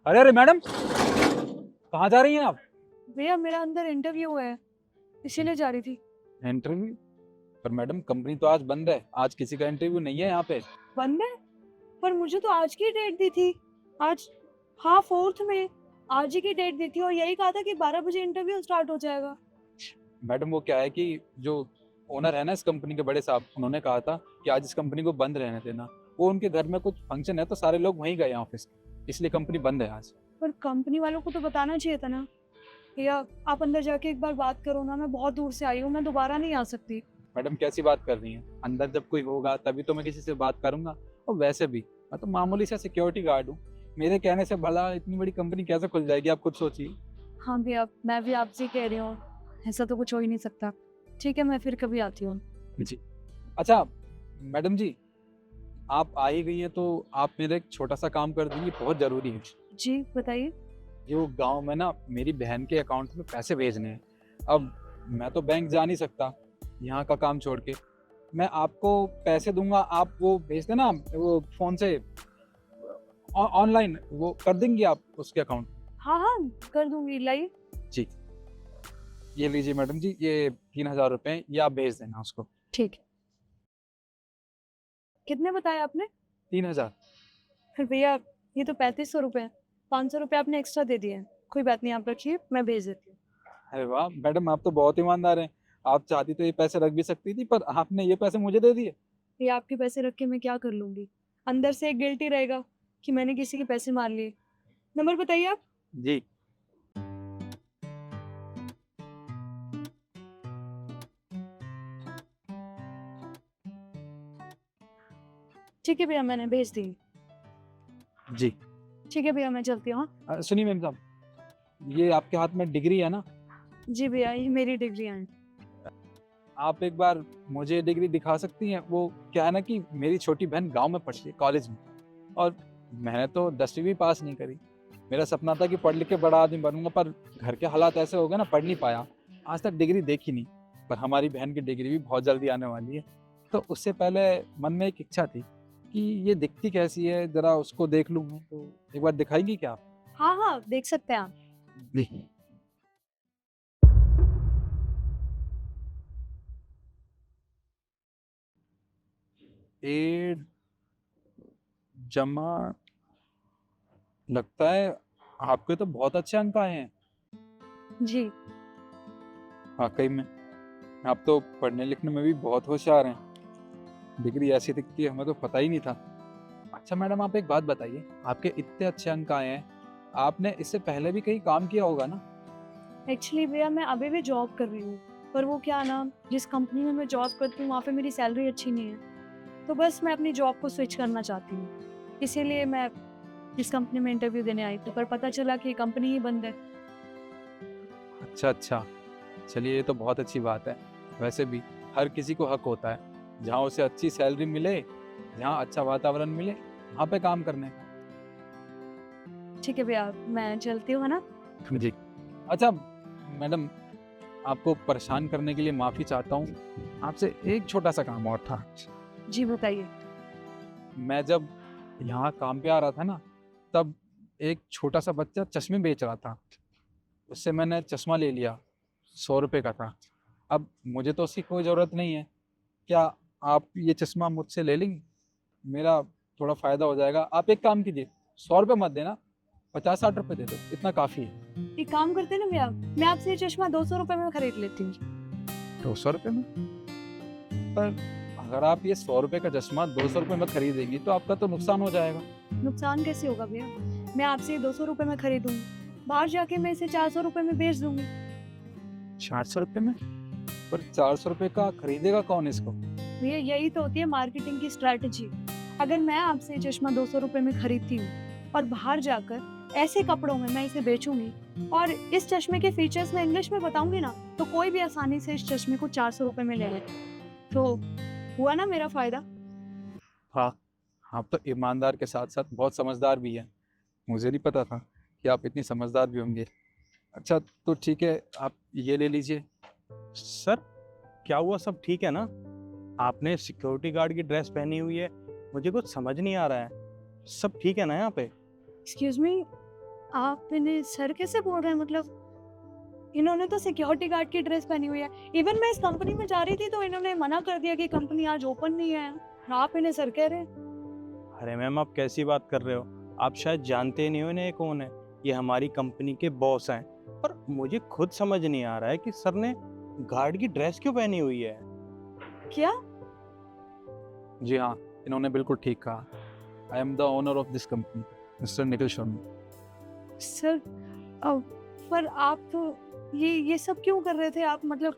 अरे अरे मैडम, कहाँ जा रही हैं आप? भैया मेरा अंदर इंटरव्यू है, इसीलिए जा रही थी। इंटरव्यू? पर मैडम कंपनी तो आज बंद है, आज किसी का इंटरव्यू नहीं है यहाँ पे। बंद है? पर मुझे तो आज की डेट दी थी। आज, हाँ 4th में आज ही की डेट दी थी और यही कहा था कि 12 बजे इंटरव्यू स्टार्ट हो जाएगा। मैडम वो क्या है कि जो ओनर है ना इस कंपनी के, बड़े साहब, उन्होंने कहा था कि आज इस कंपनी को बंद रहने देना। वो उनके घर में कुछ फंक्शन है तो सारे लोग वहीं गए हैं ऑफिस, इसलिए कंपनी बंद है आज। पर कंपनी वालों को तो बताना चाहिए था ना। भैया आप अंदर जाके एक बार बात करो ना, मैं बहुत दूर से आई हूँ, मैं दोबारा नहीं आ सकती। मैडम कैसी बात कर रही हैं? अंदर जब कोई होगा तभी तो मैं किसी से बात करूंगा। और वैसे भी मैं तो मामूली सा सिक्योरिटी गार्ड हूँ, मेरे कहने से भला इतनी बड़ी कंपनी कैसे खुल जाएगी, आप खुद सोचिए। हाँ भैया मैं भी आपसे ही कह रही हूँ, ऐसा तो कुछ हो ही नहीं सकता। ठीक है मैं फिर कभी आती हूँ। जी। अच्छा मैडम जी, आप आ ही गई है तो आप मेरा एक छोटा सा काम कर दीजिए, बहुत ज़रूरी है। जी बताइए। जो गांव में ना मेरी बहन के अकाउंट में पैसे भेजने हैं। अब मैं तो बैंक जा नहीं सकता यहाँ का काम छोड़ के। मैं आपको पैसे दूंगा, आप वो भेज देना, वो फ़ोन से ऑनलाइन वो कर देंगी आप उसके अकाउंट। हाँ हाँ कर दूंगी, लाइए। जी, ये लीजिए मैडम जी, ये 3,000 रुपये ये आप भेज देना उसको। ठीक है। कितने बताए आपने? 3,000। फिर भैया ये तो 3500 रुपये हैं, 500 रुपये आपने एक्स्ट्रा दे दिए हैं। कोई बात नहीं, आप रखिए मैं भेज देती हूँ। अरे वाह मैडम, आप तो बहुत ईमानदार हैं। आप चाहती तो ये पैसे रख भी सकती थी, पर आपने ये पैसे मुझे दे दिए। ये आपके पैसे रख के मैं क्या कर लूंगी? अंदर से एक गिल्टी रहेगा कि मैंने किसी के पैसे मार लिए। नंबर बताइए आप। जी। ठीक है भैया मैंने भेज दी। जी। ठीक है भैया मैं चलती हूँ, हाँ? सुनिए मैम साहब, ये आपके हाथ में डिग्री है ना? जी भैया ये मेरी डिग्रियाँ हैं। आप एक बार मुझे डिग्री दिखा सकती हैं? वो क्या है ना कि मेरी छोटी बहन गांव में पढ़ती है कॉलेज में, और मैंने तो 10वीं भी पास नहीं करी। मेरा सपना था कि पढ़ लिख के बड़ा आदमी बनूंगा, पर घर के हालात ऐसे हो गए ना, पढ़ नहीं पाया। आज तक डिग्री देखी नहीं। पर हमारी बहन की डिग्री भी बहुत जल्दी आने वाली है, तो उससे पहले मन में एक इच्छा थी कि ये दिखती कैसी है, जरा उसको देख लूँ। तो एक बार दिखाएंगी क्या आप? हाँ हाँ देख सकते हैं आप। जी। एड जमा, लगता है आपके तो बहुत अच्छे अंक आए हैं। जी। वाकई में आप तो पढ़ने लिखने में भी बहुत होशियार हैं। डिग्री ऐसी दिखती है, हमें तो पता ही नहीं था। अच्छा मैडम, आप एक बात बताइए, आपके इतने अच्छे अंक आए हैं, आपने इससे पहले भी कहीं काम किया होगा ना? एक्चुअली भैया मैं अभी भी जॉब कर रही हूँ, पर वो क्या ना, जिस कंपनी में मैं जॉब करती हूँ वहाँ पे मेरी सैलरी अच्छी नहीं है, तो बस मैं अपनी जॉब को स्विच करना चाहती हूँ। इसीलिए मैं इस कंपनी में इंटरव्यू देने आई थी, पर पता चला कि कंपनी ही बंद है। अच्छा अच्छा, चलिए ये तो बहुत अच्छी बात है। वैसे भी हर किसी को हक होता है जहाँ उसे अच्छी सैलरी मिले, जहाँ अच्छा वातावरण मिले, वहाँ पे काम करने का। ठीक है भैया मैं चलती हूँ, है ना? जी। अच्छा मैडम, आपको परेशान करने के लिए माफ़ी चाहता हूँ। आपसे एक छोटा सा काम और था। जी बताइए। मैं जब यहाँ काम पे आ रहा था ना, तब एक छोटा सा बच्चा चश्मे बेच रहा था। उससे मैंने चश्मा ले लिया, 100 रुपये का था। अब मुझे तो उसकी कोई ज़रूरत नहीं है। क्या आप ये चश्मा मुझसे ले लेंगी? मेरा थोड़ा फ़ायदा हो जाएगा। आप एक काम कीजिए, 100 रुपये मत देना, 50-60 रुपये दे दो, इतना काफ़ी है। एक काम करते हैं ना भैया, मैं आपसे ये चश्मा 200 रुपये में खरीद लेती हूँ। 200 रुपये में? पर अगर आप ये 100 रुपये का चश्मा 200 रुपये में खरीदेंगी तो आपका तो नुकसान हो जाएगा। नुकसान कैसे होगा भैया? मैं आपसे ये 200 रुपये में खरीदूंगी, बाहर जाके मैं इसे 400 रुपये में बेच दूंगी। 400 रुपये में? पर 400 रुपये का खरीदेगा कौन इसको? भैया यही तो होती है मार्केटिंग की स्ट्रैटेजी। अगर मैं आपसे ये चश्मा 200 रुपये में खरीदती हूँ और बाहर जाकर ऐसे कपड़ों में मैं इसे बेचूंगी और इस चश्मे के फीचर्स में इंग्लिश में बताऊंगी ना, तो कोई भी आसानी से इस चश्मे को 400 रुपये में ले ले। तो हुआ ना मेरा फायदा? हाँ, आप तो ईमानदार के साथ साथ बहुत समझदार भी हैं। मुझे नहीं पता था कि आप इतनी समझदार भी होंगे। अच्छा तो ठीक है, आप ये ले लीजिए। सर क्या हुआ, सब ठीक है ना? आपने सिक्योरिटी गार्ड की ड्रेस पहनी हुई है, मुझे कुछ समझ नहीं आ रहा है। सब ठीक है ना यहाँ पे? एक्सक्यूज मी, आप इन्हें सर कैसे बोल रहे हैं? मतलब इन्होंने तो सिक्योरिटी गार्ड की ड्रेस पहनी हुई है। इवन मैं इस कंपनी में जा रही थी तो इन्होंने मना कर दिया कि कंपनी आज ओपन नहीं है। और आप इन्हें सर कह रहे हैं? अरे मैम, आप कैसी बात कर रहे हो? आप शायद जानते ही नहीं हो इन्हें, ये कौन है। ये हमारी कंपनी के बॉस हैं। और मुझे खुद समझ नहीं आ रहा है कि सर ने गार्ड की ड्रेस क्यों पहनी हुई है। क्या? जी हाँ, इन्होंने बिल्कुल ठीक कहा। I am the owner of this company, mister Nikhil Sharma. Sir पर आप तो ये सब क्यों कर रहे थे आप? मतलब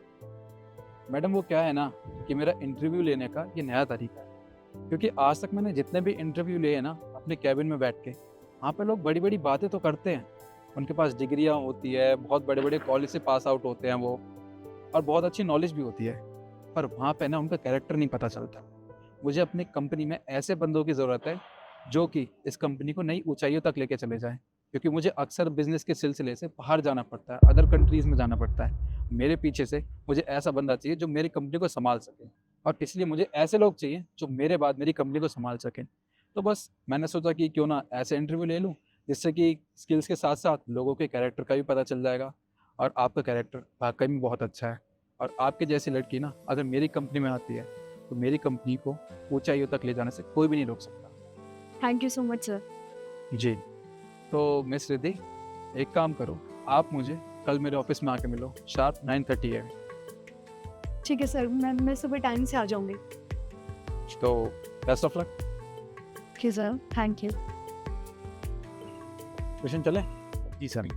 मैडम वो क्या है ना कि मेरा इंटरव्यू लेने का ये नया तरीका है, क्योंकि आज तक मैंने जितने भी इंटरव्यू लिए हैं ना अपने कैबिन में बैठ के, वहाँ पे लोग बड़ी बड़ी बातें तो करते हैं, उनके पास डिग्रियाँ होती है, बहुत बड़े बड़े कॉलेज से पास आउट होते हैं वो, और बहुत अच्छी नॉलेज भी होती है, पर वहाँ पे ना उनका कैरेक्टर नहीं पता चलता। मुझे अपनी कंपनी में ऐसे बंदों की ज़रूरत है जो कि इस कंपनी को नई ऊंचाइयों तक लेके चले जाएं, क्योंकि मुझे अक्सर बिजनेस के सिलसिले से बाहर जाना पड़ता है, अदर कंट्रीज़ में जाना पड़ता है। मेरे पीछे से मुझे ऐसा बंदा चाहिए जो मेरी कंपनी को संभाल सके, और इसलिए मुझे ऐसे लोग चाहिए जो मेरे बाद मेरी कंपनी को संभाल सकें। तो बस मैंने सोचा कि क्यों ना ऐसे इंटरव्यू ले लूँ, जिससे कि स्किल्स के साथ साथ लोगों के कैरेक्टर का भी पता चल जाएगा। और आपका कैरेक्टर वाकई में बहुत अच्छा है, और आपके जैसी लड़की ना अगर मेरी कंपनी में आती है तो मेरी कंपनी को ऊंचाइयों तक ले जाने से कोई भी नहीं रोक सकता। Thank you so much sir. जी, तो मिस रिद्धि, एक काम करो, आप मुझे कल मेरे ऑफिस में आके मिलो, शार्प 9:30 है। ठीक है सर, मैं सुबह टाइम से आ जाऊंगी। तो best of luck. Okay sir, thank you. Tuition चले? जी सर।